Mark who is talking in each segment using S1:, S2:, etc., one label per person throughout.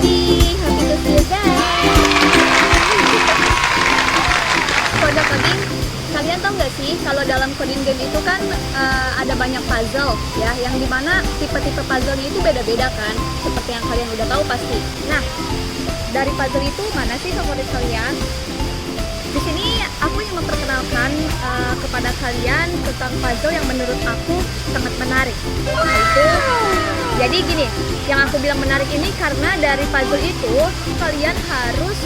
S1: everybody, happy to see you guys. Kode coding, kalian tahu nggak sih kalau dalam coding game itu kan ada banyak puzzle ya, yang dimana tipe-tipe puzzle-nya itu beda-beda kan, seperti yang kalian udah tahu pasti. Nah, dari puzzle itu mana sih favorit kalian? Di sini aku ingin memperkenalkan kepada kalian tentang puzzle yang menurut aku sangat menarik. Yaitu, jadi gini, yang aku bilang menarik ini karena dari puzzle itu kalian harus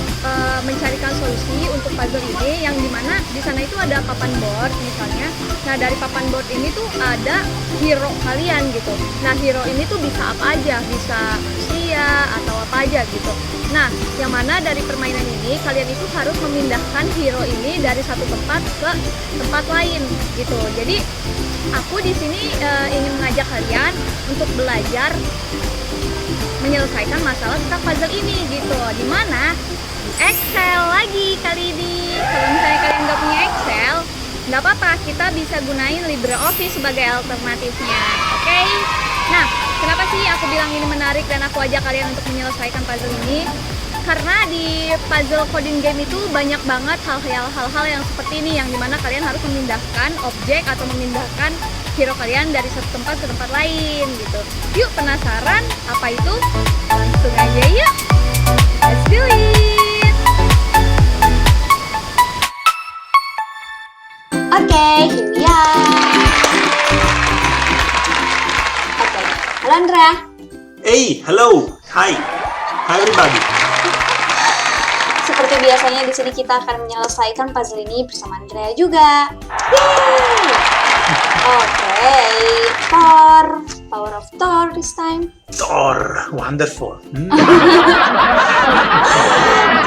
S1: mencarikan solusi untuk puzzle ini, yang dimana di sana itu ada papan board misalnya. Nah, dari papan board ini tuh ada hero kalian gitu. Nah, hero ini tuh bisa apa aja, bisa manusia atau apa aja gitu. Nah, yang mana dari permainan ini kalian itu harus memindahkan hero ini dari satu tempat ke tempat lain gitu. Jadi aku di sini ingin mengajak kalian untuk belajar menyelesaikan masalah tentang puzzle ini gitu. Dimana Excel lagi kali ini. Kalau misalnya kalian nggak punya Excel, nggak apa-apa, kita bisa gunain LibreOffice sebagai alternatifnya. Oke? Nah, kenapa sih aku bilang ini menarik dan aku ajak kalian untuk menyelesaikan puzzle ini? Karena di puzzle coding game itu banyak banget hal-hal yang seperti ini, yang dimana kalian harus memindahkan objek atau memindahkan hero kalian dari satu tempat ke tempat lain gitu. Yuk, penasaran apa itu? Langsung aja yuk, let's do it!
S2: Oke, here we are. Oke, halo Andra.
S3: Hey, hello, hi everybody.
S2: Seperti biasanya di sini kita akan menyelesaikan puzzle ini bersama Andrea juga. Yeay! Oke, Thor, Power of Thor this time.
S3: Thor, wonderful.
S2: Do you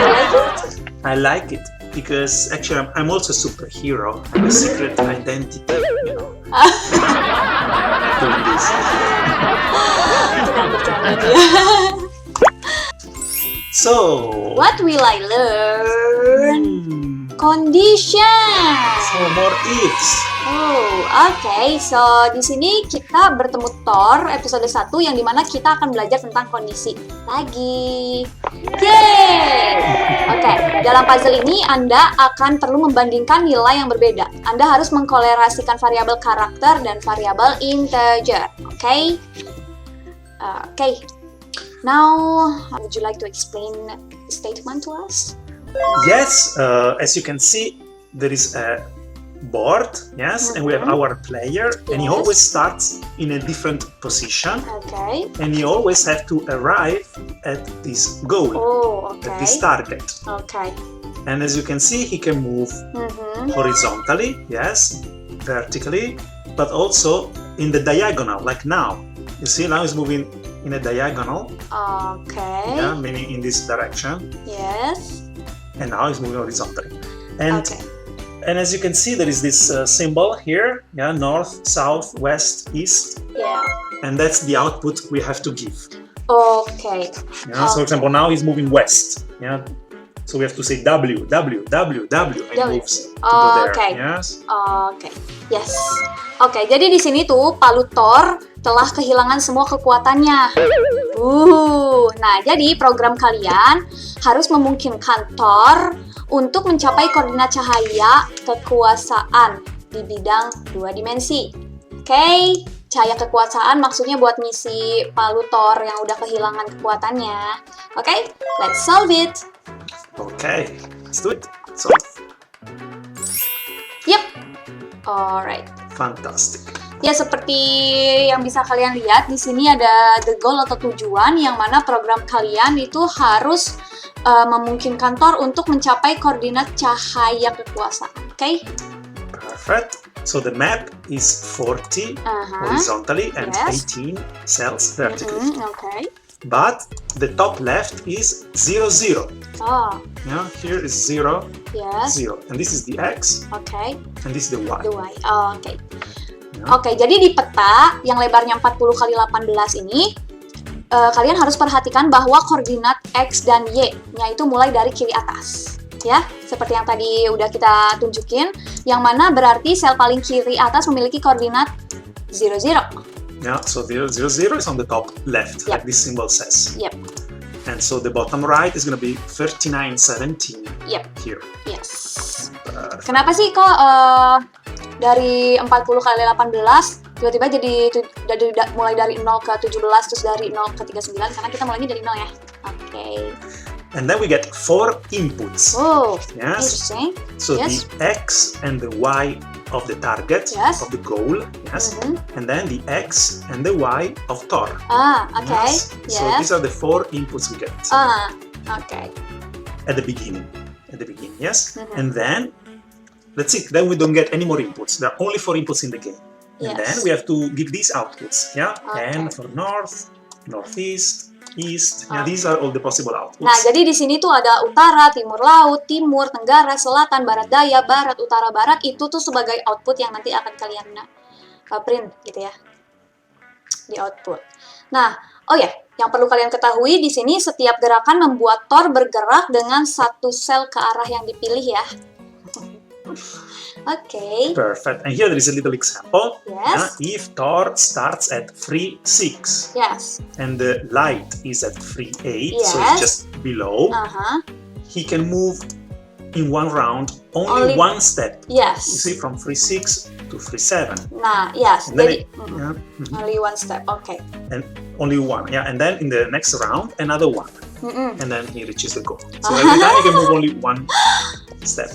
S2: like it?
S3: I like it because actually I'm also a superhero. I have a secret identity, you know. Doing this.
S2: Bercanda dia.
S3: So,
S2: What will I learn? Condition.
S3: So more ifs.
S2: Oh, oke. So, di sini kita bertemu Thor episode 1 yang dimana kita akan belajar tentang kondisi lagi. Yeay! Oke, dalam puzzle ini Anda akan perlu membandingkan nilai yang berbeda. Anda harus mengkolerasikan variabel karakter dan variabel integer. Oke? Oke. Now, would you like to explain the statement to us?
S3: Yes, as you can see, there is a board, yes, and we have our player, and he
S2: Yes.
S3: always starts in a different position,
S2: Okay.
S3: and you always have to arrive at this goal,
S2: Oh,
S3: at
S2: okay.
S3: this target.
S2: Okay.
S3: And as you can see, he can move horizontally, yes, vertically, but also in the diagonal, like now. You see, now he's moving in a diagonal,
S2: Okay.
S3: yeah, meaning in this direction,
S2: Yes.
S3: and now he's moving horizontally. And
S2: Okay.
S3: and as you can see, there is this symbol here, yeah, north, south, west, east,
S2: Yeah.
S3: and that's the output we have to give.
S2: Okay.
S3: Yeah? So, for example, now he's moving west, yeah. So we have to say W, W, W, W, and
S2: W.
S3: moves to go there.
S2: Okay.
S3: Yes.
S2: Oke, yes. Oke, jadi di sini tuh palu Thor telah kehilangan semua kekuatannya. Nah jadi program kalian harus memungkinkan Thor untuk mencapai koordinat cahaya kekuasaan di bidang 2 dimensi. Oke, cahaya kekuasaan maksudnya buat misi palu Thor yang udah kehilangan kekuatannya. Oke, let's solve it.
S3: Okay, let's do it. So
S2: Yep. Alright.
S3: fantastic.
S2: Ya, seperti yang bisa kalian lihat di sini ada the goal atau tujuan, yang mana program kalian itu harus memungkinkan Thor untuk mencapai koordinat cahaya kekuasaan. Oke?
S3: Perfect. So the map is 40 horizontally and
S2: Yes.
S3: 18 cells vertically.
S2: Oke.
S3: But the top left is 0, 0.
S2: Oh,
S3: Yeah, here is 0,
S2: yes.
S3: 0. And this is the X,
S2: Oke.
S3: and this is the Y.
S2: The Y. Oh, oke.
S3: Ya.
S2: Oke, jadi di peta yang lebarnya 40 kali 18 ini, kalian harus perhatikan bahwa koordinat X dan Y-nya itu mulai dari kiri atas. Ya, seperti yang tadi udah kita tunjukin, yang mana berarti sel paling kiri atas memiliki koordinat 0, 0.
S3: Yeah, so the 0, 0 is on the top left,
S2: Yep.
S3: like this symbol says.
S2: Yep.
S3: And so the bottom right is going to be 3917
S2: Yep.
S3: here.
S2: Yes.
S3: Perfect.
S2: Kenapa sih kok dari 40 kali 18 tiba-tiba jadi mulai dari 0 ke 17 terus dari 0 ke 39 karena kita mulainya dari 0 ya. Oke.
S3: And then we get 4 inputs.
S2: Oh,
S3: Yes.
S2: interesting.
S3: So
S2: Yes.
S3: the X and the Y of the target,
S2: Yes.
S3: of the goal, yes.
S2: Mhm.
S3: And then the X and the Y of Thor.
S2: Oke.
S3: Yes. So
S2: Yes.
S3: these are the 4 inputs we get
S2: Oke.
S3: at the beginning. Yes.
S2: Mhm.
S3: And then let's see. Then we don't get any more inputs. There are only 4 inputs in the game. And
S2: Yes.
S3: then we have to give these outputs. Yeah.
S2: Okay.
S3: N for north, northeast, east. Yeah.
S2: Okay.
S3: These are all the possible outputs.
S2: Nah, jadi di sini tuh ada utara, timur laut, timur, tenggara, selatan, barat daya, barat, utara, barat. Itu tuh sebagai output yang nanti akan kalian print gitu ya. Di output. Nah, oh ya, yang perlu kalian ketahui di sini setiap gerakan membuat Thor bergerak dengan satu sel ke arah yang dipilih ya. Oke.
S3: Perfect. And here there is a little example.
S2: Yes.
S3: Yeah, if Thor starts at 3, 6
S2: Yes.
S3: and the light is at 3, 8, so
S2: Yes.
S3: it's just below, he can move in one round only
S2: Only-
S3: one step. You
S2: Yes.
S3: see, from 3, 6 to 3, 7.
S2: Nah, yes.
S3: And then
S2: Jadi
S3: Yeah, mhm.
S2: only one step. Oke.
S3: And only one. Yeah, and then in the next round, another one.
S2: Mm-mm.
S3: And then he reaches the goal. So every time he can move only one step.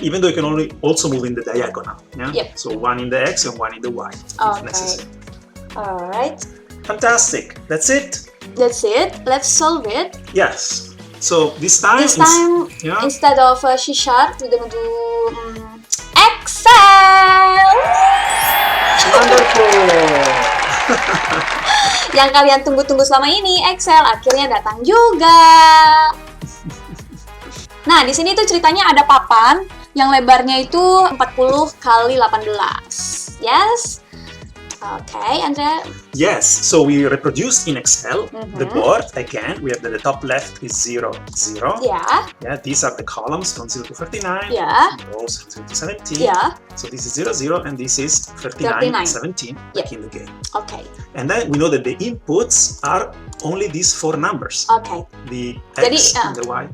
S3: Even though you can only also move in the diagonal. Yeah.
S2: Yep.
S3: So one in the X and one in the Y if
S2: Okay.
S3: necessary.
S2: Alright.
S3: Fantastic. That's it.
S2: That's it. Let's solve it.
S3: Yes. So this time,
S2: This time,
S3: yeah.
S2: instead of C#, we're gonna do Excel.
S3: Wonderful.
S2: Yang kalian tunggu-tunggu selama ini, Excel akhirnya datang juga. Nah, di sini tuh ceritanya ada papan yang lebarnya itu 40 kali 18. Yes? Okay, Andrea.
S3: Yes. So we reproduced in Excel the
S2: Mhm.
S3: board again. We have the top left is 0, 0.
S2: Ya,
S3: Yeah. These are the columns from 0 to 39.
S2: ya,
S3: Rows 0 to 17.
S2: ya.
S3: So this is 0, 0, and this is 39,
S2: 39.
S3: 17,
S2: Yep.
S3: like in the game.
S2: Oke,
S3: And then we know that the inputs are only these 4 numbers.
S2: oke,
S3: The
S2: Jadi,
S3: X and the Y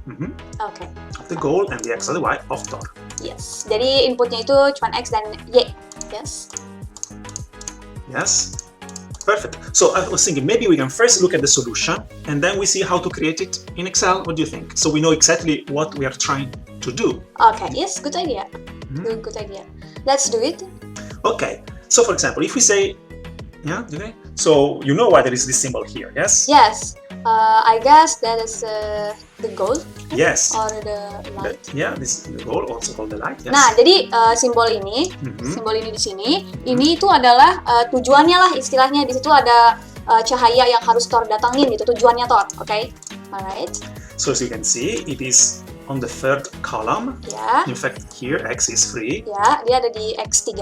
S2: oke.
S3: of the goal and the X and the Y of Thor.
S2: Yes. Jadi inputnya itu cuma X dan Y. Yes.
S3: Yes? Perfect. So I was thinking maybe we can first look at the solution and then we see how to create it in Excel. What do you think? So we know exactly what we are trying to do.
S2: Oke, yes, good idea.
S3: Mhm.
S2: Good idea. Let's do it.
S3: Okay. So for example, if we say, yeah, okay. So you know why there is this symbol here, yes?
S2: Yes. I guess that is the goal
S3: Yes.
S2: or the light.
S3: Yeah, this is the goal, also called the light. Yes.
S2: Nah, jadi simbol ini,
S3: Mhm.
S2: simbol ini di sini, ini itu adalah tujuannya lah istilahnya. Di situ ada cahaya yang harus Thor datangin gitu, tujuannya Thor. Oke, alright.
S3: So as you can see, it is on the third column.
S2: Ya,
S3: In fact, here X is free,
S2: ya, dia ada di X3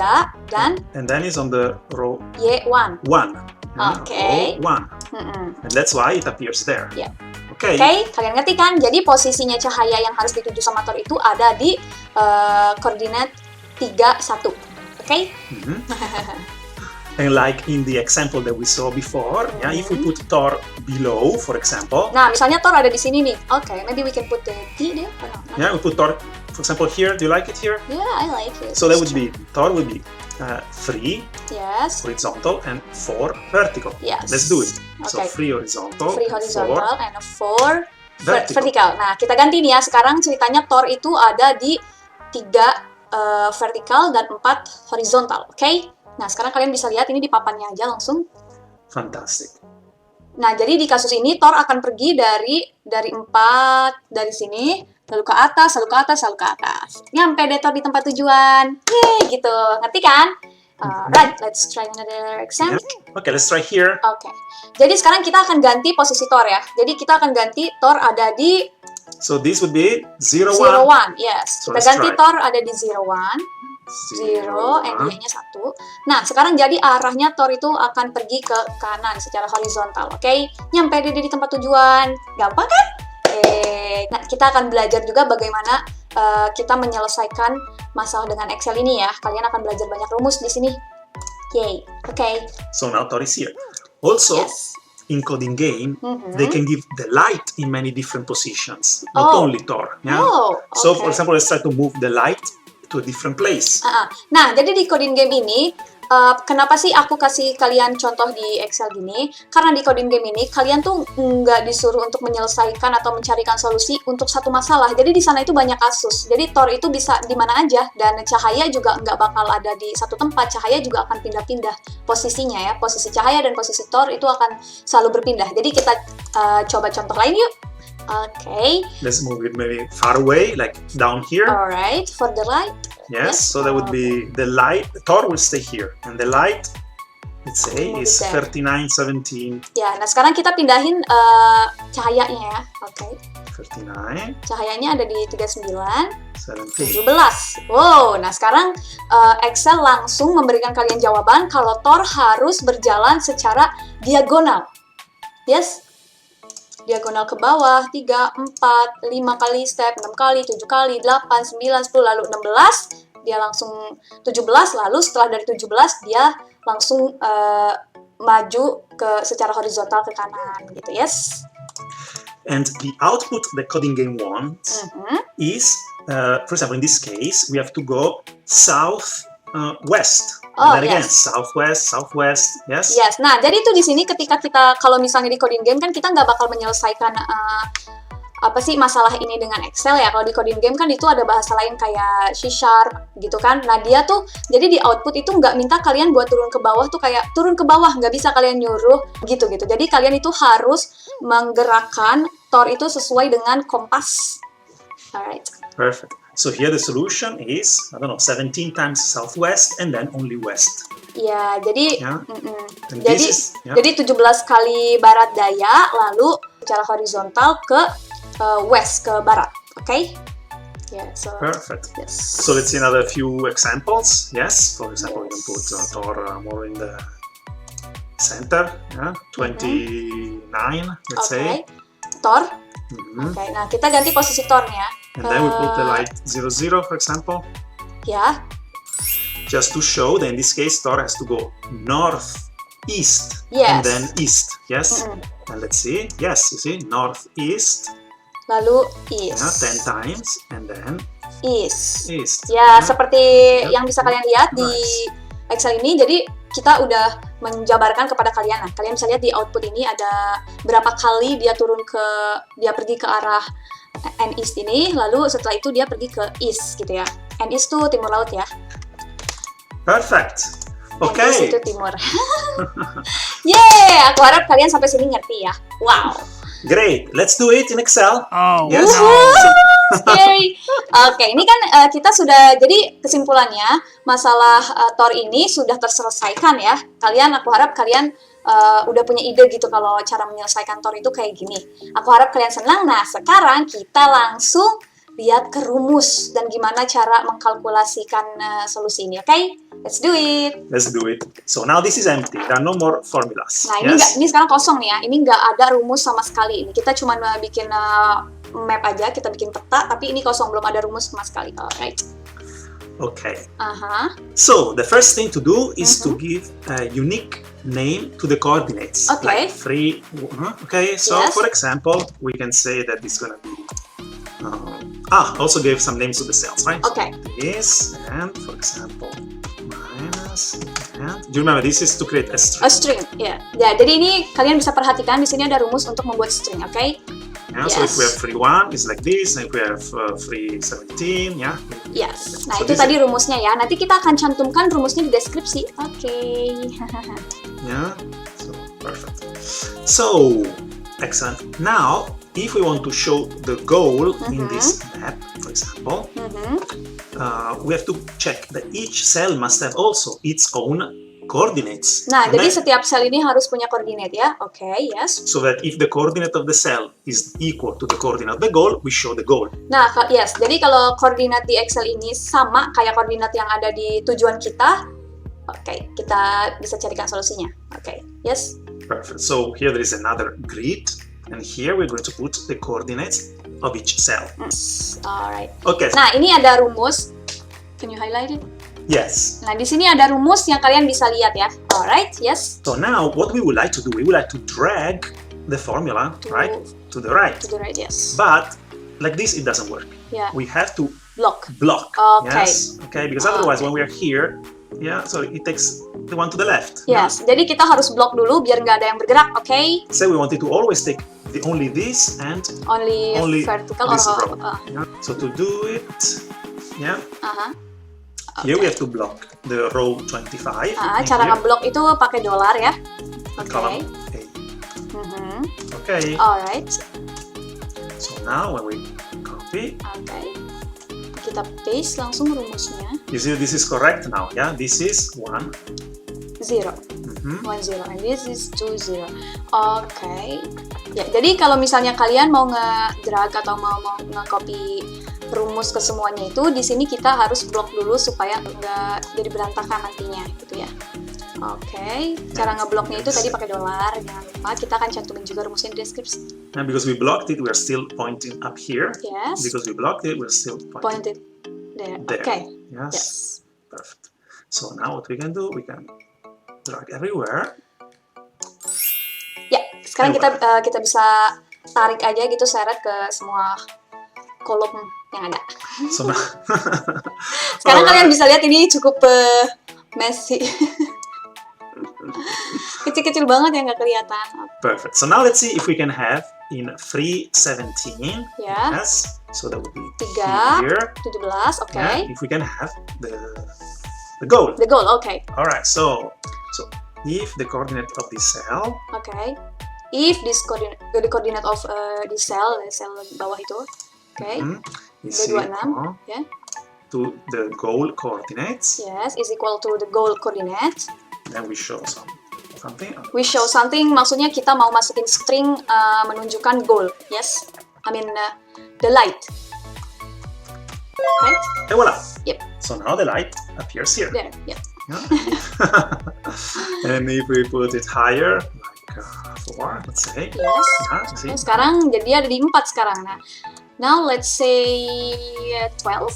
S2: dan
S3: and then it's on the row
S2: Y1.
S3: 1.
S2: Okay.
S3: Row 1.
S2: Mm-mm.
S3: And that's why it appears there.
S2: Yeah.
S3: Okay.
S2: Oke, kalian ngerti kan? Jadi posisinya cahaya yang harus dituju sama Thor itu ada di koordinat 3, 1. Oke?
S3: Mhm. And like in the example that we saw before, yeah, if we put Thor below, for example,
S2: Nah, misalnya Thor ada di sini nih. Oke, maybe we can put the D there. Oh, no, no.
S3: yeah, we put Thor, for example, here. Do you like it here?
S2: Yeah, I like it.
S3: So that would be Thor would be 3
S2: Yes.
S3: horizontal and 4 vertical.
S2: Yes.
S3: Let's do it. So
S2: Okay.
S3: 3 horizontal,
S2: 3 horizontal
S3: 4
S2: and 4
S3: vertical.
S2: vertical. Nah, kita ganti nih ya. Sekarang ceritanya Thor itu ada di 3 vertikal dan 4 horizontal. Oke? Nah, sekarang kalian bisa lihat ini di papannya aja langsung.
S3: Fantastic.
S2: Nah, jadi di kasus ini Thor akan pergi dari 4 dari sini, lalu ke atas, lalu ke atas, lalu ke atas. Nyampe deh Thor di tempat tujuan. Yeay, gitu. Ngerti kan? Right, let's try another example.
S3: Yeah. Okay, let's try here.
S2: Oke. Jadi sekarang kita akan ganti posisi Thor ya. Jadi kita akan ganti Thor ada di
S3: So this would be 0,
S2: 0,
S3: 1.
S2: 1. Yes.
S3: So
S2: Kita
S3: let's
S2: ganti
S3: try.
S2: Thor ada di 0, 1. 0, and Y-nya 1. Nah, sekarang jadi arahnya Thor itu akan pergi ke kanan secara horizontal, oke? Nyampe deh di tempat tujuan. Gampang kan? Nah, kita akan belajar juga bagaimana kita menyelesaikan masalah dengan Excel ini ya. Kalian akan belajar banyak rumus di sini. Yay. Oke.
S3: So now Thor is here. Also,
S2: Yes.
S3: in coding game, they can give the light in many different positions, not only Tor. Yeah.
S2: Oh,
S3: So, for
S2: okay.
S3: example, let's try to move the light to a different place.
S2: Nah, jadi di coding game ini, kenapa sih aku kasih kalian contoh di Excel gini? Karena di coding game ini, kalian tuh nggak disuruh untuk menyelesaikan atau mencarikan solusi untuk satu masalah. Jadi di sana itu banyak kasus. Jadi Tor itu bisa di mana aja, dan cahaya juga nggak bakal ada di satu tempat. Cahaya juga akan pindah-pindah posisinya ya. Posisi cahaya dan posisi Tor itu akan selalu berpindah. Jadi kita coba contoh lain yuk. Okay.
S3: Let's move it maybe far away, like down here.
S2: Alright, for the light.
S3: Yes, so that would be the light. Tor will stay here, and the light, let's say,
S2: Move
S3: is
S2: it there.
S3: 3917.
S2: Ya, nah sekarang kita pindahin cahayanya ya. Oke.
S3: 39
S2: Cahayanya ada di 39,
S3: 17.
S2: 17. Wow, nah sekarang Excel langsung memberikan kalian jawaban kalau Tor harus berjalan secara diagonal. Yes? Diagonal ke bawah, 3, 4, 5 kali step, 6 kali, 7 kali, 8, 9, 10, lalu 16. Dia langsung 17, lalu setelah dari 17, dia langsung maju secara horizontal ke kanan, gitu, yes?
S3: And the output the coding game wants is, for example, in this case, we have to go south, west.
S2: Oh,
S3: And then again,
S2: yes.
S3: southwest, southwest, yes?
S2: Yes, nah jadi itu di sini ketika kita kalau misalnya di coding game kan kita nggak bakal menyelesaikan apa sih masalah ini dengan Excel ya. Kalau di coding game kan itu ada bahasa lain kayak C# gitu kan. Nah dia tuh jadi di output itu nggak minta kalian buat turun ke bawah tuh kayak turun ke bawah, nggak bisa kalian nyuruh gitu. Jadi kalian itu harus menggerakkan Tor itu sesuai dengan kompas. Alright.
S3: Perfect. So here the solution is, I don't know, 17 times southwest and then only west.
S2: Ya, jadi
S3: Yeah. And
S2: Jadi,
S3: this is, yeah.
S2: jadi 17 kali barat daya, lalu secara horizontal ke west, ke barat. Oke? Yeah, so,
S3: Perfect.
S2: yes.
S3: So let's see another few examples. Yes, for example, we can put Tor more in the center. Yeah, 29. Let's say.
S2: Tor.
S3: Mhm.
S2: Oke, nah kita ganti posisi tornya.
S3: And then we put the light 00, for example,
S2: Ya,
S3: just to show that in this case Tor has to go northeast
S2: Yes.
S3: and then east. Yes.
S2: Mm-mm.
S3: And let's see. Yes, you see northeast.
S2: lalu
S3: Yeah,
S2: east.
S3: 10 times and then
S2: East.
S3: east.
S2: Ya,
S3: Yeah.
S2: seperti
S3: Yep.
S2: yang bisa kalian lihat di
S3: Nice.
S2: Excel ini, jadi kita udah menjabarkan kepada kalian. Nah, kalian bisa lihat di output ini ada berapa kali dia pergi ke arah and east ini, lalu setelah itu dia pergi ke east gitu ya. And east tuh timur laut ya.
S3: Perfect.
S2: And east
S3: Okay.
S2: itu timur. Yeay, aku harap kalian sampai sini ngerti ya. Wow.
S3: Great. Let's do it in Excel.
S4: Oh,
S3: Yes.
S2: Scary. Oke, ini kan kita sudah, jadi kesimpulannya masalah Tor ini sudah terselesaikan ya. Aku harap kalian udah punya ide gitu kalau cara menyelesaikan Tor itu kayak gini. Aku harap kalian senang. Nah, sekarang kita langsung lihat ke rumus dan gimana cara mengkalkulasikan solusi ini, oke? Let's do it.
S3: Let's do it. So now this is empty. There are no more formulas.
S2: Nah, ini
S3: Yes.
S2: ini sekarang kosong nih ya. Ini nggak ada rumus sama sekali. Ini kita cuma bikin map aja, kita bikin peta, tapi ini kosong, belum ada rumus sama sekali. Alright.
S3: Okay.
S2: Aha.
S3: So the first thing to do is to give a unique name to the coordinates.
S2: Okay.
S3: Like free. Okay. So
S2: Yes.
S3: for example, we can say that it's gonna be. Also gave some names to the cells, right?
S2: Oke.
S3: This and for example minus and. Do you remember this is to create a string?
S2: A string, ya. Ya, jadi ini kalian bisa perhatikan di sini ada rumus untuk membuat string, oke?
S3: Yeah, so if we
S2: Yes.
S3: have free 1, it's like this, and if we have free 17, yeah.
S2: Yes. Nah,
S3: So
S2: itu
S3: this
S2: tadi rumusnya ya. Nanti kita akan cantumkan rumusnya di deskripsi. Oke.
S3: Yeah, so perfect. So, excellent. Now, if we want to show the goal in this map, for example, we have to check that each cell must have also its own coordinates.
S2: Nah,
S3: And
S2: jadi
S3: then-
S2: setiap sel ini harus punya koordinat ya. Oke, yes.
S3: so that if the coordinate of the cell is equal to the coordinate of the goal, we show the goal.
S2: Nah, yes. Jadi kalau koordinat di Excel ini sama kayak koordinat yang ada di tujuan kita, oke, kita bisa carikan solusinya. Oke, yes.
S3: Perfect. So here there is another grid, and here we're going to put the coordinates of each cell.
S2: Alright.
S3: Okay.
S2: Nah, ini ada rumus. Can you highlight it?
S3: Yes.
S2: Nah, di sini ada rumus yang kalian bisa lihat ya. Alright, yes.
S3: So now what we would like to do, we would like to drag the formula, right, to the right.
S2: To the right, yes.
S3: But like this, it doesn't work.
S2: Yeah.
S3: We have to
S2: Block.
S3: block.
S2: Okay.
S3: Yes. Okay, because otherwise when we are here, yeah, so it takes the one to the left.
S2: Yes, jadi kita harus block dulu biar nggak ada yang bergerak, oke?
S3: Say we wanted to always take only this and
S2: Only vertical
S3: this
S2: or
S3: row. Yeah. So to do it, yeah,
S2: Aha.
S3: here we have to block the row 25. in
S2: Cara
S3: here,
S2: ngeblok itu pakai dolar ya.
S3: column
S2: Oke.
S3: A.
S2: Mhm.
S3: Okay.
S2: Alright.
S3: So now when we copy,
S2: Oke. Kita paste langsung rumusnya.
S3: you see this is correct now, yeah? This is 1.
S2: 0.
S3: Mhm.
S2: 1-0 and this is 2-0. Oke. Ya, jadi kalau misalnya kalian mau nge-drag atau mau nge-copy rumus ke semuanya itu, di sini kita harus blok dulu supaya nggak jadi berantakan nantinya, gitu ya. Oke. Cara ngebloknya itu tadi pakai dolar, jangan lupa. Kita akan cantumin juga rumusnya di deskripsi.
S3: And because we blocked it, we are still pointing up here.
S2: Yes.
S3: Because we blocked it, we're still pointing
S2: Pointed there.
S3: there.
S2: Oke.
S3: Yes.
S2: Yes.
S3: Perfect. So now what we can do, we can drag everywhere.
S2: Ya, sekarang kita bisa tarik aja gitu, seret ke semua kolom yang ada.
S3: So now,
S2: Sekarang
S3: Alright.
S2: kalian bisa lihat ini cukup messy. Kecil-kecil banget ya, nggak kelihatan.
S3: perfect. So now let's see if we can have in 317.
S2: Ya,
S3: Yes. So that would be
S2: 3,
S3: here.
S2: 17, oke.
S3: Yeah, if we can have the goal.
S2: The goal, oke.
S3: All right. So if the coordinate of this cell,
S2: Oke. If this the coordinate of the cell bawah itu, oke.
S3: is
S2: The 26,
S3: equal
S2: ya.
S3: to the goal coordinates,
S2: Yes, is equal to the goal coordinate.
S3: then we show something.
S2: We show something, maksudnya kita mau masukin string menunjukkan goal. Yes, I mean the light. Right?
S3: And voila.
S2: Yep.
S3: So now the light appears here.
S2: There. Yep.
S3: Yeah. And if we put it higher, like 4, let's say.
S2: Yes.
S3: Yeah, see?
S2: Nah, sekarang jadi ada di 4 sekarang. Nah, now let's say 12.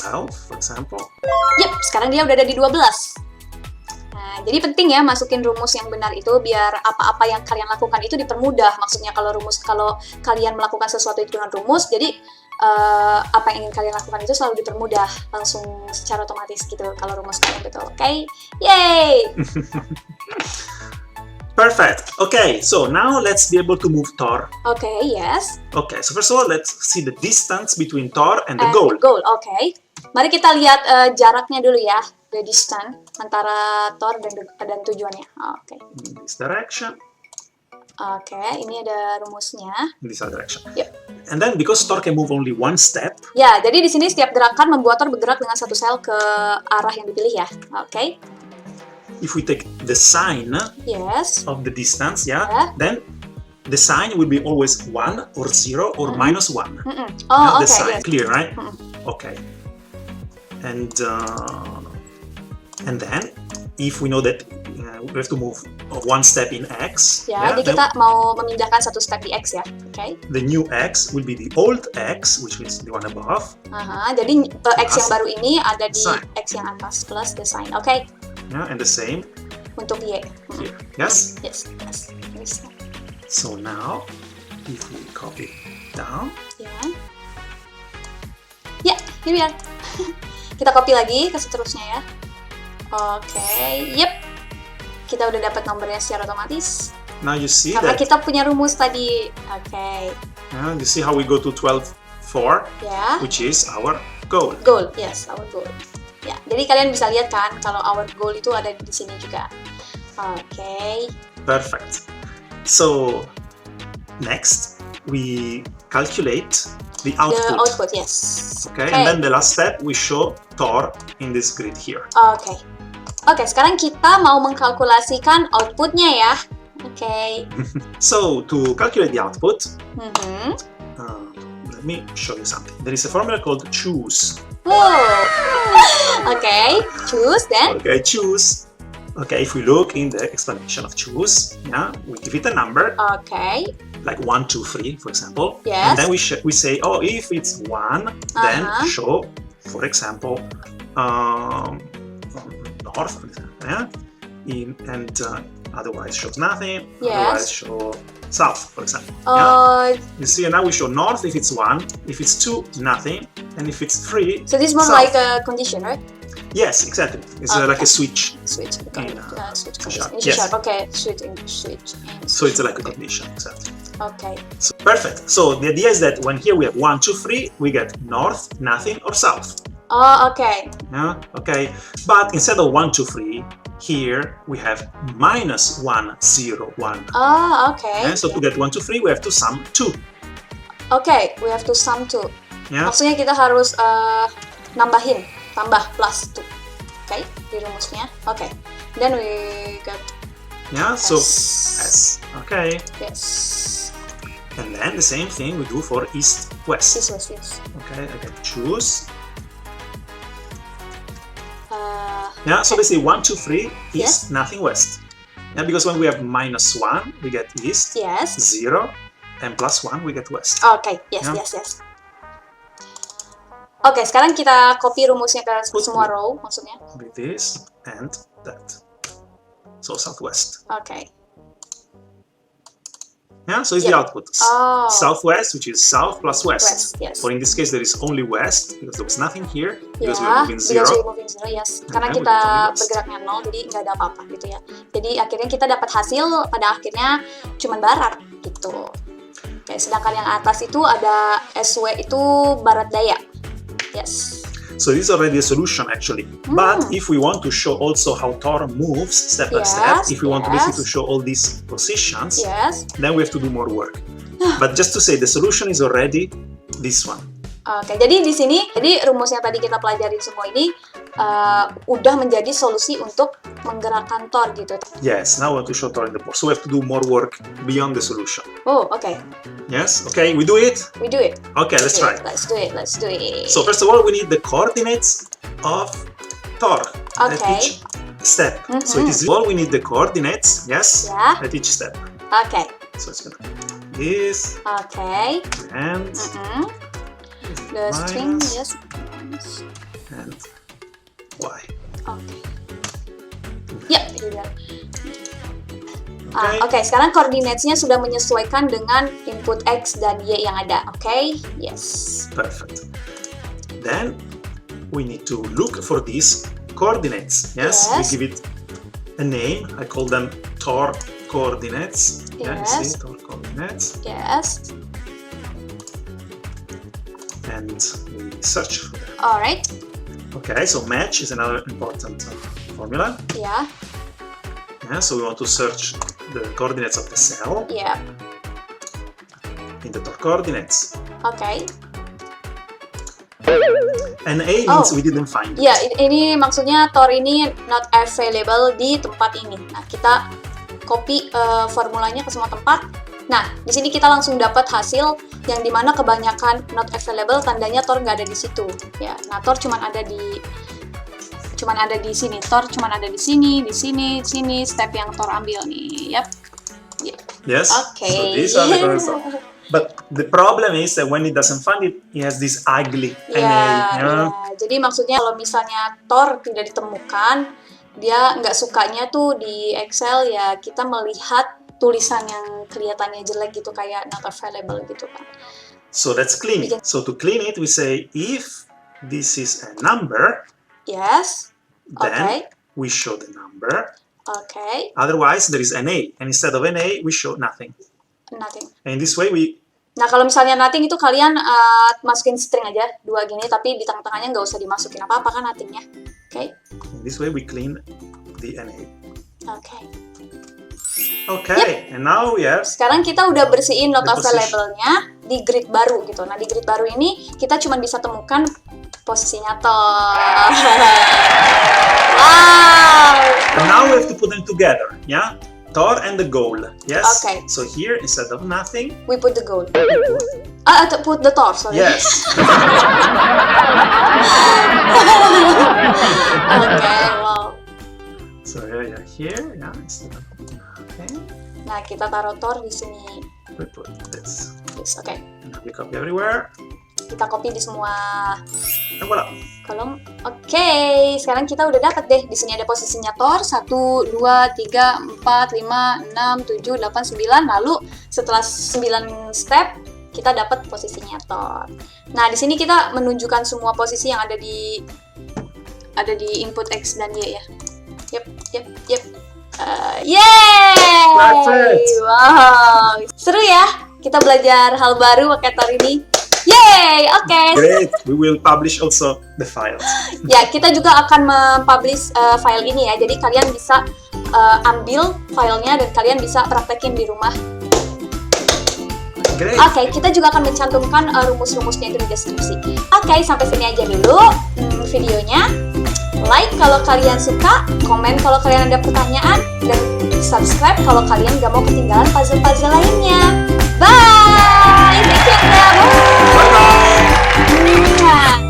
S3: 12, for example.
S2: Yep, sekarang dia udah ada di 12. Nah, jadi penting ya masukin rumus yang benar itu biar apa-apa yang kalian lakukan itu dipermudah. Maksudnya kalau kalian melakukan sesuatu itu dengan rumus, jadi apa yang ingin kalian lakukan itu selalu dipermudah langsung secara otomatis gitu kalau rumus kalian betul. Oke? Yay!
S3: Perfect. Okay, so now let's be able to move Thor.
S2: Oke, yes.
S3: Okay, so first of all, let's see the distance between Thor and the
S2: And
S3: goal.
S2: Goal, oke. Mari kita lihat jaraknya dulu ya, the distance antara Thor dan tujuannya. Oke.
S3: In this direction,
S2: Oke, ini ada rumusnya.
S3: in this other direction.
S2: Yep.
S3: And then because Thor can move only one step,
S2: Ya, jadi di sini setiap gerakan membuat Thor bergerak dengan satu sel ke arah yang dipilih ya. Oke.
S3: if we take the sign
S2: Yes.
S3: of the distance, yeah,
S2: Yeah.
S3: then the sign will be always 1 or 0 or minus 1.
S2: Mm-mm.
S3: Yeah,
S2: Oh,
S3: the
S2: oke.
S3: sign,
S2: Yes.
S3: clear, right?
S2: Mm.
S3: Okay. And then if we know that we have to move one step in X,
S2: Ya, jadi
S3: then
S2: kita mau memindahkan satu step di X ya. Oke.
S3: the new X will be the old X, which is the one above,
S2: Aha, jadi X yang
S3: Plus
S2: baru ini ada di
S3: sign.
S2: X yang atas plus the sign. Oke,
S3: yeah, and the same
S2: untuk Y.
S3: here. Yes.
S2: Yes. Yes. Yes.
S3: So now, if we copy down,
S2: Ya. Ya, here we are. Kita copy lagi ke seterusnya ya. Oke, yep. Kita udah dapat nomornya secara otomatis.
S3: now you see
S2: Karena
S3: that.
S2: kita punya rumus tadi. Oke,
S3: You see how we go to 12.4,
S2: ya.
S3: which is our goal.
S2: Goal, yes, our goal. Ya, jadi kalian bisa lihat kan kalau our goal itu ada di sini juga. Oke.
S3: Perfect. So next we calculate the
S2: The
S3: output.
S2: output, yes.
S3: Okay, and then the last step we show Thor in this grid here.
S2: Oke. Oke, sekarang kita mau mengkalkulasikan outputnya ya. Oke.
S3: So to calculate the output,
S2: Mhm.
S3: let me show you something. There is a formula called choose.
S2: Wow. Oke, choose then.
S3: Okay, choose. Okay, if we look in the explanation of choose, yeah, we give it a number
S2: Oke.
S3: like 1, 2, 3, for example.
S2: Yes.
S3: And then we say, oh, if it's 1, then
S2: Uh-huh.
S3: show, for example, north, yeah, and otherwise shows nothing.
S2: Yes.
S3: Otherwise show south, for example. Yeah? You see, now we show north if it's 1, if it's 2, nothing, and if it's 3,
S2: So this is more
S3: south.
S2: like a condition, right?
S3: Yes, exactly. It's like a switch.
S2: Switch. Okay.
S3: In,
S2: Switch.
S3: sharp.
S2: In
S3: Yes.
S2: sharp. Okay. Switch.
S3: So it's like a condition, exactly.
S2: Okay.
S3: So, perfect. So the idea is that when here we have 1, 2, 3, we get north, nothing, or south.
S2: Oh, okay.
S3: Yeah, okay. But instead of 1, 2, 3, here we have minus 1, 0, 1.
S2: Oh, okay.
S3: Yeah, so to get 1, 2, 3, we have to sum 2.
S2: Okay, we have to sum 2.
S3: Yeah.
S2: Maksudnya kita harus nambahin, tambah plus 2. Okay, di rumusnya. Okay. Then we got
S3: Yeah, so
S2: S.
S3: S. Okay.
S2: Yes.
S3: And then the same thing we do for east, west.
S2: This was this.
S3: Okay, I can choose.
S2: Uh,
S3: Yeah, so basically 1, 2, 3,
S2: Yes.
S3: east, nothing, west. Yeah, because when we have minus 1, we get east,
S2: yes.
S3: 0, and plus 1, we get west.
S2: Okay, yes,
S3: Yeah.
S2: yes. Oke, sekarang kita copy rumusnya ke
S3: Put
S2: semua
S3: it.
S2: row, maksudnya.
S3: With this and that. So southwest.
S2: Oke.
S3: Yeah, so it's the
S2: Yeah.
S3: output.
S2: Oh.
S3: Southwest, which is south plus west.
S2: West, yes.
S3: For in this case, there is only west because there was nothing here because
S2: Ya,
S3: we're moving 0.
S2: because we're moving 0, yes. Karena
S3: And
S2: kita
S3: we get only west.
S2: bergeraknya 0, jadi nggak ada apa-apa gitu ya. Jadi akhirnya kita dapat hasil pada akhirnya cuman barat gitu. Oke, sedangkan yang atas itu ada SW itu barat daya. Yes.
S3: So this is already a solution actually. But if we want to show also how Thor moves step by step,
S2: Yes,
S3: if we want to
S2: yes.
S3: basically show all these positions,
S2: Yes.
S3: then we have to do more work. But just to say, the solution is already this one.
S2: Oke, jadi di sini, jadi rumus yang tadi kita pelajarin semua ini udah menjadi solusi untuk menggerakkan Thor gitu.
S3: Yes, now I want to show Thor in the board. So we have to do more work beyond the solution.
S2: Oh, oke.
S3: Yes, okay, we do it?
S2: We do it.
S3: Okay, let's try.
S2: Let's do it.
S3: So first of all, we need the coordinates of Thor at
S2: Okay.
S3: each step. So it is all we need the coordinates, yes,
S2: Yeah.
S3: at each step.
S2: Oke.
S3: So it's gonna be this
S2: Oke.
S3: and
S2: The string,
S3: minus
S2: yes.
S3: and Y.
S2: Oke. Ya, ini dia.
S3: Okay.
S2: Oke, sekarang koordinatnya sudah menyesuaikan dengan input X dan Y yang ada. Oke? Yes.
S3: Perfect. Then we need to look for these coordinates. Yes,
S2: Yes.
S3: we give it a name. I call them Thor coordinates. Yeah, you
S2: Yes.
S3: see, Thor coordinates.
S2: Yes.
S3: And we search for them.
S2: Alright.
S3: Okay, so match is another important formula.
S2: Ya.
S3: Yeah, so we want to search the coordinates of the cell
S2: Ya.
S3: in the Thor coordinates.
S2: Oke.
S3: And A means
S2: Oh.
S3: we didn't find it.
S2: Ya, ini maksudnya Thor ini not available di tempat ini. Nah, kita copy formulanya ke semua tempat. Nah, di sini kita langsung dapat hasil yang dimana kebanyakan not available tandanya Thor nggak ada di situ. Ya, nah Thor cuman ada di sini. Thor cuman ada di sini, di sini. Step yang Thor ambil nih. Yap.
S3: Yes.
S2: Okay.
S3: So these are the coordinates. But the problem is that when it doesn't find it, it has this ugly NA.
S2: Ya. Jadi maksudnya kalau misalnya Thor tidak ditemukan, dia nggak sukanya tuh di Excel ya kita melihat tulisan yang kelihatannya jelek gitu kayak not available gitu kan.
S3: So let's clean it. So to clean it, we say if this is a number,
S2: Yes.
S3: then
S2: Okay.
S3: we show the number.
S2: Okay.
S3: Otherwise, there is NA. And instead of NA, we show nothing.
S2: Nothing.
S3: And in this way, we
S2: Nah kalau misalnya nothing itu kalian masukin string aja 2 gini tapi di tengah-tengahnya nggak usah dimasukin apa-apa kan nothingnya. Oke.
S3: we clean the NA.
S2: Oke.
S3: Okay, and now we have
S2: Sekarang kita udah bersihin not
S3: The position.
S2: available-nya di grid baru gitu. Nah, di grid baru ini kita cuma bisa temukan posisinya Thor. Wow.
S3: and now we have to put them together. Yeah, Thor and the goal. Yes.
S2: Okay.
S3: So here, instead of nothing,
S2: We put the goal. Put the Thor, sorry.
S3: yes.
S2: Okay, wow.
S3: So here, yeah, instead of nothing,
S2: Nah, kita taruh Thor di sini.
S3: we put this.
S2: Yes, oke.
S3: And now we copy everywhere.
S2: Kita copy di semua
S3: And voilà.
S2: kolom. Oke, sekarang kita udah dapat deh. Di sini ada posisinya Thor 1, 2, 3, 4, 5, 6, 7, 8, 9. Lalu setelah 9 step kita dapat posisinya Thor. Nah, di sini kita menunjukkan semua posisi yang ada di input X dan Y ya. Yep. Yeay!
S3: Perfect.
S2: Wow, seru ya. Kita belajar hal baru pakai Thor ini. Yeay, oke.
S3: Great. We will publish also the files.
S2: Ya, kita juga akan mempublish file ini ya. Jadi kalian bisa ambil filenya dan kalian bisa praktekin di rumah.
S3: Great.
S2: Oke, kita juga akan mencantumkan rumus-rumusnya itu di deskripsi. Oke, sampai sini aja dulu videonya. Like kalau kalian suka, komen kalau kalian ada pertanyaan, dan subscribe kalau kalian gak mau ketinggalan puzzle-puzzle lainnya. Bye! Thank you, Bye!
S3: Bye bye.
S2: Mwah.